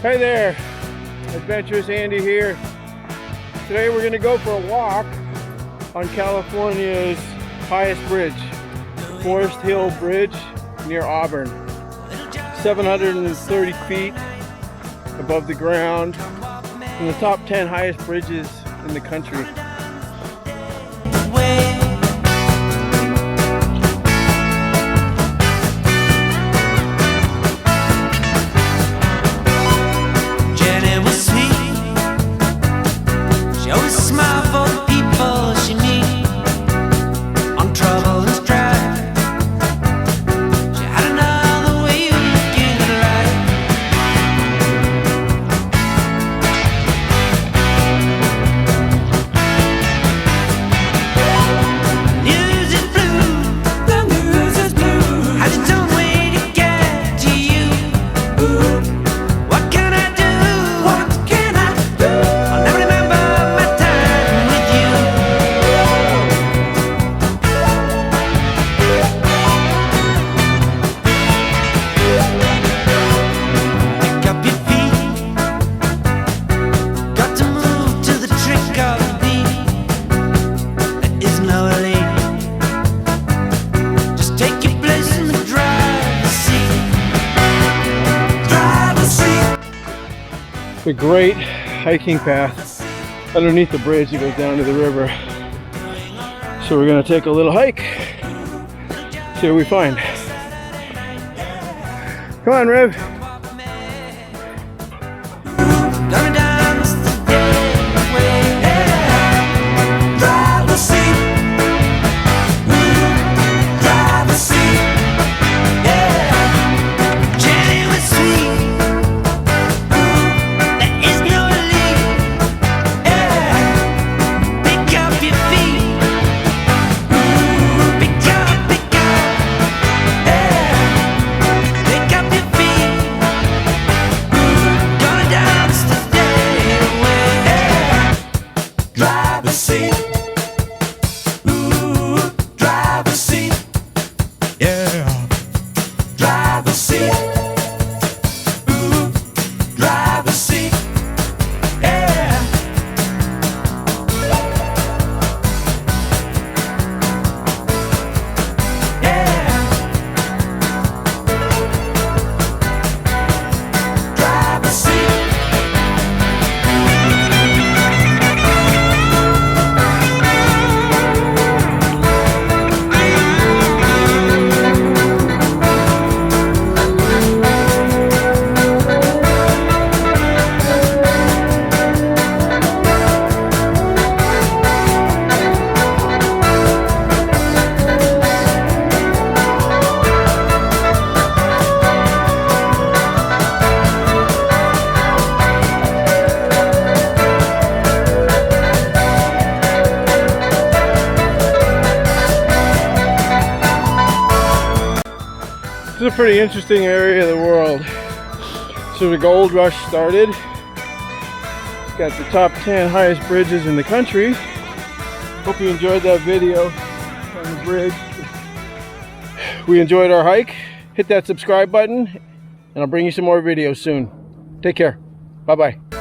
Hey there, Adventurous Andy here. Today we're going to go for a walk on California's highest bridge, Foresthill Bridge near Auburn. 730 feet above the ground, in the top 10 highest bridges in the country. It's a great hiking path underneath the bridge that goes down to the river. So we're going to take a little hike, see what we find. Come on, Rev. This is a pretty interesting area of the world. So the gold rush started. It's got the top 10 highest bridges in the country. Hope you enjoyed that video on the bridge. We enjoyed our hike. Hit that subscribe button and I'll bring you some more videos soon. Take care. Bye-bye.